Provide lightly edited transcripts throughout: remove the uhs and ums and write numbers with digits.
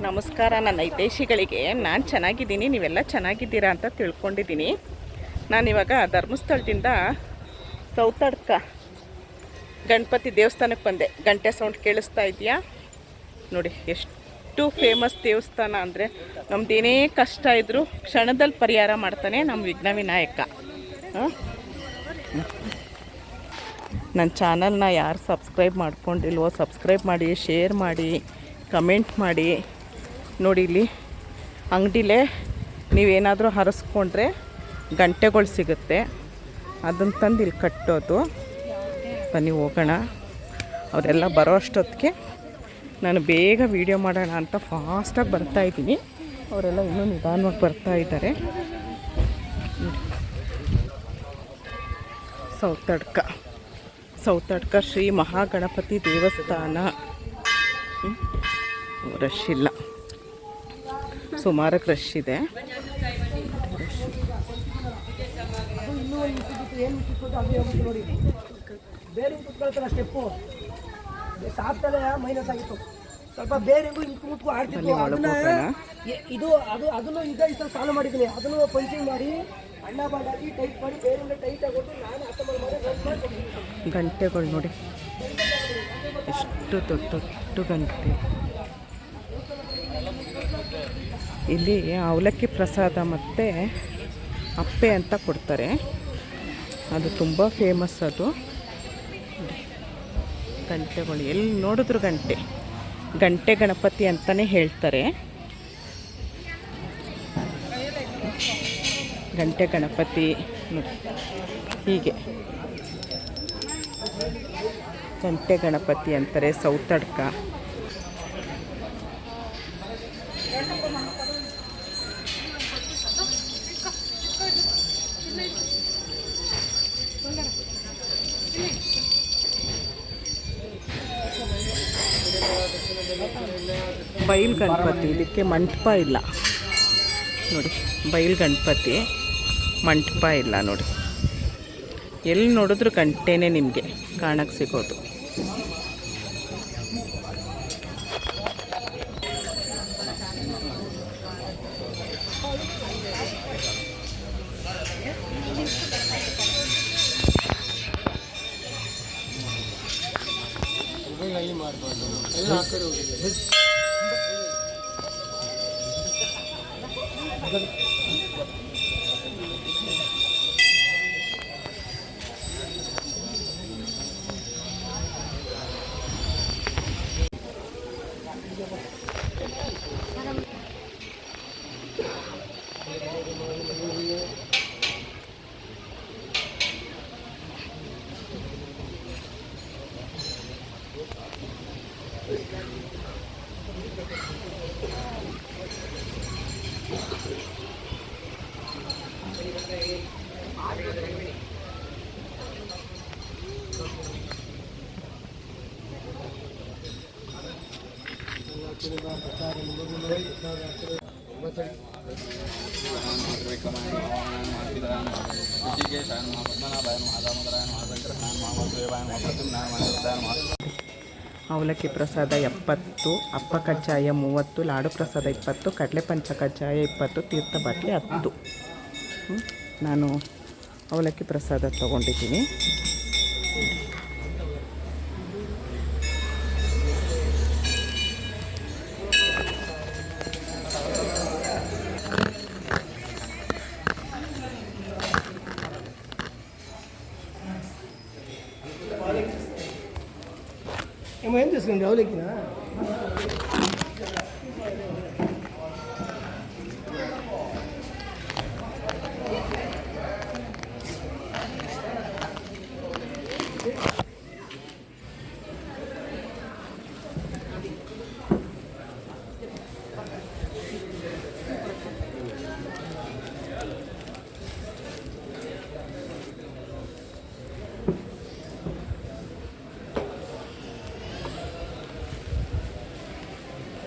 ನಮಸ್ಕಾರ ನನ್ನ ಹಿತೈಷಿಗಳಿಗೆ. ನಾನು ಚೆನ್ನಾಗಿದ್ದೀನಿ, ನೀವೆಲ್ಲ ಚೆನ್ನಾಗಿದ್ದೀರಾ ಅಂತ ತಿಳ್ಕೊಂಡಿದ್ದೀನಿ. ನಾನಿವಾಗ ಧರ್ಮಸ್ಥಳದಿಂದ ಸೌತಡ್ಕ ಗಣಪತಿ ದೇವಸ್ಥಾನಕ್ಕೆ ಬಂದೆ. ಗಂಟೆ ಸೌಂಡ್ ಕೇಳಿಸ್ತಾ ಇದೆಯಾ ನೋಡಿ. ಎಷ್ಟು ಫೇಮಸ್ ದೇವಸ್ಥಾನ ಅಂದರೆ ನಮ್ಮದೇನೇ ಕಷ್ಟ ಇದ್ದರೂ ಕ್ಷಣದಲ್ಲಿ ಪರಿಹಾರ ಮಾಡ್ತಾನೆ ನಮ್ಮ ವಿಘ್ನ ವಿನಾಯಕ. ನನ್ನ ಚಾನಲ್ನ ಯಾರು ಸಬ್ಸ್ಕ್ರೈಬ್ ಮಾಡ್ಕೊಂಡಿಲ್ವೋ ಸಬ್ಸ್ಕ್ರೈಬ್ ಮಾಡಿ, ಶೇರ್ ಮಾಡಿ, ಕಮೆಂಟ್ ಮಾಡಿ. ನೋಡಿ ಇಲ್ಲಿ ಅಂಗಡಿಲೇ ನೀವೇನಾದರೂ ಹರಿಸ್ಕೊಂಡ್ರೆ ಗಂಟೆಗಳು ಸಿಗುತ್ತೆ, ಅದನ್ನು ತಂದು ಇಲ್ಲಿ ಕಟ್ಟೋದು. ಬನ್ನಿ ಹೋಗೋಣ. ಅವರೆಲ್ಲ ಬರೋ ಅಷ್ಟೊತ್ತಿಗೆ ನಾನು ಬೇಗ ವೀಡಿಯೋ ಮಾಡೋಣ ಅಂತ ಫಾಸ್ಟಾಗಿ ಬರ್ತಾಯಿದ್ದೀನಿ. ಅವರೆಲ್ಲ ಇನ್ನೂ ನಿಧಾನವಾಗಿ ಬರ್ತಾ ಇದ್ದಾರೆ. ಸೌತಡ್ಕ ಶ್ರೀ ಮಹಾಗಣಪತಿ ದೇವಸ್ಥಾನ. ರಶ್ ಇಲ್ಲ, ಸುಮಾರು ರಶ್ ಇದೆ. ಸ್ವಲ್ಪ ಬೇರೆ ಇದು ಅದನ್ನು ಸಾಲ ಮಾಡಿದ್ದೀನಿ. ಅದನ್ನು ಪಂಚಿಂಗ್ ಮಾಡಿ ಅಣ್ಣ ಬಾಡಿ ಟೈಟ್ ಮಾಡಿ ಬೇರೆ ಟೈಟ್ ಆಗೋದು. ನಾನು ಗಂಟೆಗಳು ನೋಡಿ ಎಷ್ಟು ದೊಡ್ಡ ದೊಡ್ಡ ಗಂಟೆ. ಇಲ್ಲಿ ಅವಲಕ್ಕಿ ಪ್ರಸಾದ ಮತ್ತು ಅಪ್ಪೆ ಅಂತ ಕೊಡ್ತಾರೆ, ಅದು ತುಂಬ ಫೇಮಸ್. ಅದು ಗಂಟೆಗಳು ಎಲ್ಲಿ ನೋಡಿದ್ರು ಗಂಟೆ ಗಣಪತಿ ಅಂತಲೇ ಹೇಳ್ತಾರೆ. ಗಂಟೆ ಗಣಪತಿ ನೋಡಿ, ಹೀಗೆ ಗಂಟೆ ಗಣಪತಿ ಅಂತಾರೆ. ಸೌತಡ್ಕ ಬೈಲ್ ಗಣಪತಿ, ಇದಕ್ಕೆ ಮಂಟಪ ಇಲ್ಲ ನೋಡಿ. ಬೈಲ್ ಗಣಪತಿ, ಮಂಟಪ ಇಲ್ಲ ನೋಡಿ. ಎಲ್ಲಿ ನೋಡಿದ್ರು ಗಂಟೆನೇ ನಿಮಗೆ ಕಾಣಕ್ಕೆ ಸಿಗೋದು. ಅವಲಕ್ಕಿ ಪ್ರಸಾದ 70, ಅಪ್ಪ ಕಜ್ಜಾಯ 30, ಲಾಡು ಪ್ರಸಾದ 20, ಕಡಲೆ ಪಂಚ ಕಜ್ಜಾಯ 20, ತೀರ್ಥ ಬಾಟ್ಲಿ 10. ನಾನು ಅವಲಕ್ಕಿ ಪ್ರಸಾದ ತೊಗೊಂಡಿದ್ದೀನಿ. ఏం చేసుకోండి అవలెక్కినా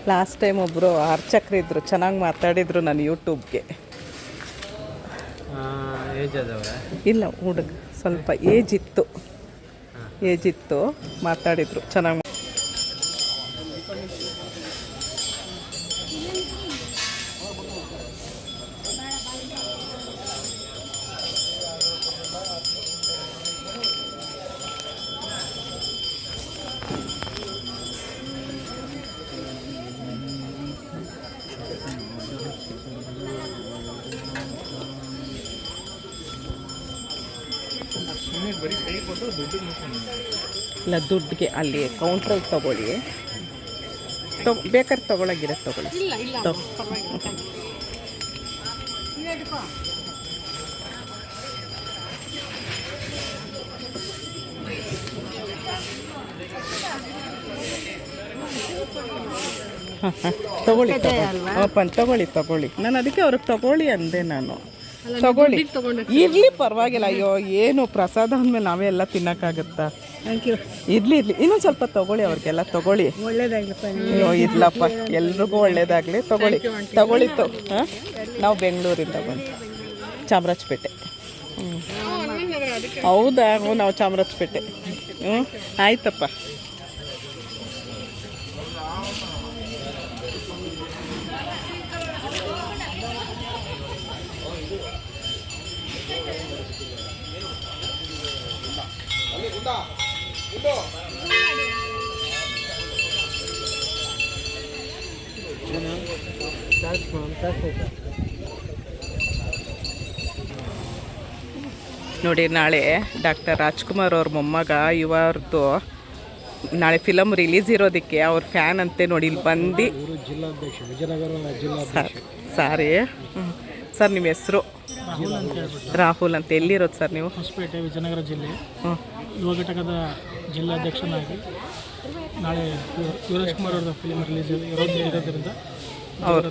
ಲಾಸ್ಟ್ ಟೈಮ್ ಒಬ್ಬರು ಅರ್ಚಕರು ಇದ್ದರು, ಚೆನ್ನಾಗಿ ಮಾತಾಡಿದರು ನನ್ನ ಯೂಟ್ಯೂಬ್ಗೆ. ಇಲ್ಲ ಹುಡುಗ ಸ್ವಲ್ಪ ಏಜ್ ಇತ್ತು ಮಾತಾಡಿದರು ಚೆನ್ನಾಗಿ. ಇಲ್ಲ ದುಡ್ಡಿಗೆ ಅಲ್ಲಿ ಕೌಂಟ್ರಲ್ಲಿ ತೊಗೊಳ್ಳಿ. ಬೇಕಾದ್ರೆ ತೊಗೊಳಗಿರೋದು ತೊಗೊಳ್ಳಿ. ತಗೊಳ್ಳಿ ತಗೊಳ್ಳಿ. ನಾನು ಅದಕ್ಕೆ ಅವ್ರಿಗೆ ತಗೊಳ್ಳಿ ಅಂದೆ ನಾನು. ತಗೊಳ್ಳಿ, ಇರ್ಲಿ ಪರವಾಗಿಲ್ಲ. ಅಯ್ಯೋ ಏನು ಪ್ರಸಾದ ಅಂದಮೇಲೆ ನಾವೇ ಎಲ್ಲ ತಿನ್ನೋಕ್ಕಾಗುತ್ತಾ? ಇರ್ಲಿ ಇನ್ನೊಂದು ಸ್ವಲ್ಪ ತಗೊಳ್ಳಿ, ಅವ್ರಿಗೆಲ್ಲ ತಗೊಳ್ಳಿ. ಅಯ್ಯೋ ಇರ್ಲಪ್ಪ, ಎಲ್ರಿಗೂ ಒಳ್ಳೇದಾಗಲಿ. ತಗೊಳ್ಳಿ. ಹಾಂ, ನಾವು ಬೆಂಗಳೂರಿಂದ ಬಂದು ಚಾಮರಾಜಪೇಟೆ. ಹೌದಾ? ನಾವು ಚಾಮರಾಜಪೇಟೆ. ಆಯ್ತಪ್ಪ. ನೋಡಿ, ನಾಳೆ ಡಾಕ್ಟರ್ ರಾಜ್ಕುಮಾರ್ ಅವ್ರ ಮೊಮ್ಮಗ ಇವ್ರದ್ದು ನಾಳೆ ಫಿಲಮ್ ರಿಲೀಸ್ ಇರೋದಕ್ಕೆ ಅವ್ರ ಫ್ಯಾನ್ ಅಂತೆ ನೋಡಿ. ಇಲ್ಲಿ ಬಂದು ಜಿಲ್ಲಾಧ್ಯಕ್ಷ, ವಿಜಯನಗರ ಜಿಲ್ಲಾಧ್ಯಕ್ಷ. ಸಾರಿ ಸರ್, ನಿಮ್ಮ ಹೆಸರು? ರಾಹುಲ್ ಅಂತ. ಎಲ್ಲಿರೋದು ಸರ್ ನೀವು? ಹೊಸಪೇಟೆ, ವಿಜಯನಗರ ಜಿಲ್ಲೆ. ಯುವ ಘಟಕದ ಜಿಲ್ಲಾಧ್ಯಕ್ಷನಾಗಿ ನಾಳೆ ಶಿವರಾಜ್ಕುಮಾರ್ ಅವ್ರದ್ದು ಫಿಲ್ಮ್ ರಿಲೀಸ್ ಇರೋದ್ರಿಂದ ಅವರೇ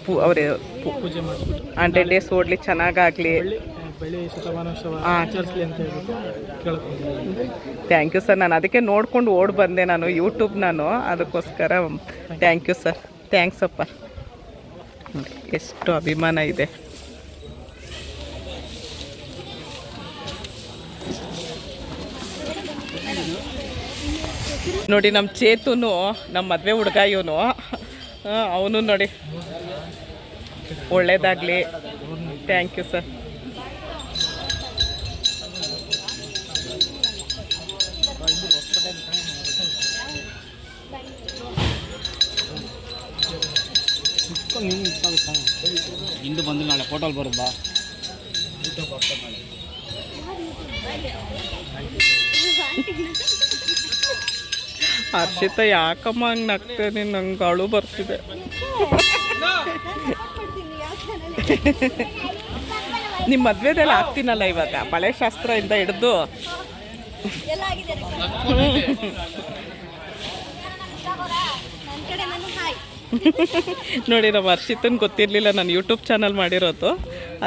ಪೂಜೆ ಮಾಡಿಬಿಟ್ಟು 100 ಡೇಸ್ ಓಡಲಿ, ಚೆನ್ನಾಗಾಗಲಿ, ಬೆಳ್ಳಿ ಶತಮಾನೋತ್ಸವ ಆಚರಿಸಲಿ ಅಂತ ಹೇಳ್ಬಿಟ್ಟು ಕೇಳ್ಕೊಂಡು. Thank you sir. ನಾನು ಅದಕ್ಕೆ ನೋಡ್ಕೊಂಡು ಓಡಿ ಬಂದೆ, ನಾನು ಯೂಟ್ಯೂಬ್ ಅದಕ್ಕೋಸ್ಕರ. Thank you sir. ಥ್ಯಾಂಕ್ಸ್ ಅಪ್ಪ. ಎಷ್ಟು ಅಭಿಮಾನ ಇದೆ. ನೋಡಿ, ನಮ್ಮ ಚೇತುನು ನಮ್ಮ ಮದುವೆ ಹುಡುಗ ಇವನು. ಅವನು ನೋಡಿ, ಒಳ್ಳೇದಾಗಲಿ. Thank you sir. ಇಂದು ಬಂದು ನಾಳೆ ಫೋಟೋಲ್ ಬರುತ್ತಾ? ಹರ್ಷಿತಾ, ಯಾಕಮ್ಮ ಹಂಗೆ ನಗ್ತೇನೆ? ನಂಗೆ ಅಳು ಬರ್ತಿದೆ. ನಿಮ್ಮ ಮದುವೆದೆಲ್ಲ ಆಗ್ತೀನಲ್ಲ ಇವಾಗ, ಬಳೆ ಶಾಸ್ತ್ರದಿಂದ ಹಿಡಿದು. ನೋಡಿ, ನಮ್ಮ ಹರ್ಷಿತನ್ ಗೊತ್ತಿರಲಿಲ್ಲ ನಾನು ಯೂಟ್ಯೂಬ್ ಚಾನಲ್ ಮಾಡಿರೋದು.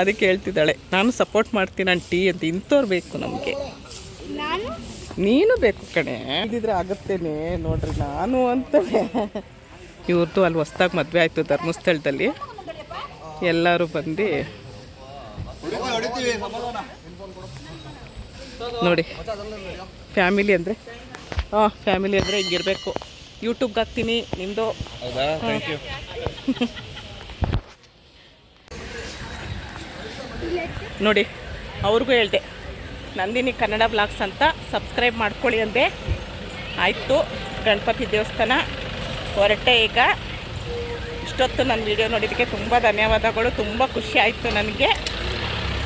ಅದಕ್ಕೆ ಹೇಳ್ತಿದ್ದಾಳೆ, ನಾನು ಸಪೋರ್ಟ್ ಮಾಡ್ತೀನಿ ಆಂಟಿ ಅಂತ. ಇಂಥವ್ರು ಬೇಕು ನಮಗೆ. ನೀನು ಬೇಕು ಕಣೆ, ಇದ್ದಿದ್ರೆ ಆಗುತ್ತೇನೆ. ನೋಡ್ರಿ, ನಾನು ಅಂತಾನೆ. ಇವ್ರದ್ದು ಅಲ್ಲಿ ಹೊಸ್ದಾಗಿ ಮದುವೆ ಆಯಿತು ಧರ್ಮಸ್ಥಳದಲ್ಲಿ. ಎಲ್ಲರೂ ಬಂದು ನೋಡಿ, ಫ್ಯಾಮಿಲಿ ಅಂದರೆ ಹಿಂಗಿರಬೇಕು. ಯೂಟ್ಯೂಬ್ಗೆ ಹಾಕ್ತೀನಿ ನಿಮ್ಮದು. ನೋಡಿ, ಅವ್ರಿಗೂ ಹೇಳಿದೆ, ನಂದಿನಿ ಕನ್ನಡ ಬ್ಲಾಗ್ಸ್ ಅಂತ ಸಬ್ಸ್ಕ್ರೈಬ್ ಮಾಡ್ಕೊಳ್ಳಿ ಅಂದೆ. ಆಯಿತು. ಗಣಪತಿ ದೇವಸ್ಥಾನ ಹೊರಟೆ ಈಗ. ಇಷ್ಟೊತ್ತು ನನ್ನ ವಿಡಿಯೋ ನೋಡಿದ್ದಕ್ಕೆ ತುಂಬ ಧನ್ಯವಾದಗಳು. ತುಂಬ ಖುಷಿ ಆಯಿತು ನನಗೆ.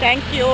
Thank you.